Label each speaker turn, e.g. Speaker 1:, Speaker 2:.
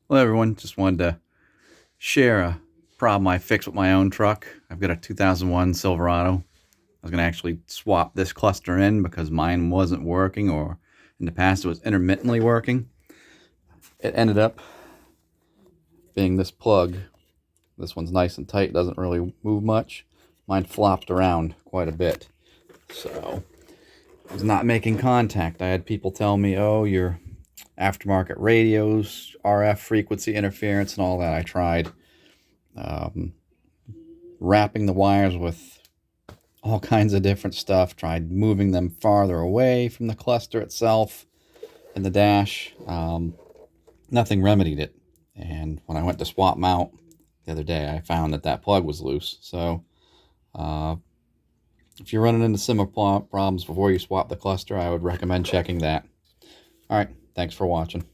Speaker 1: Well, everyone, just wanted to share a problem I fixed with my own truck. I've got a 2001 Silverado. I was going to actually swap this cluster in because mine wasn't working, or in the past it was intermittently working. It ended up being this plug. This one's nice and tight, doesn't really move much. Mine flopped around quite a bit. So I was not making contact. I had people tell me, oh, your aftermarket radios, RF frequency interference, and all that. I tried wrapping the wires with all kinds of different stuff, tried moving them farther away from the cluster itself and the dash. Nothing remedied it. And when I went to swap them out the other day, I found that that plug was loose. So if you're running into similar problems before you swap the cluster, I would recommend checking that. All right, thanks for watching.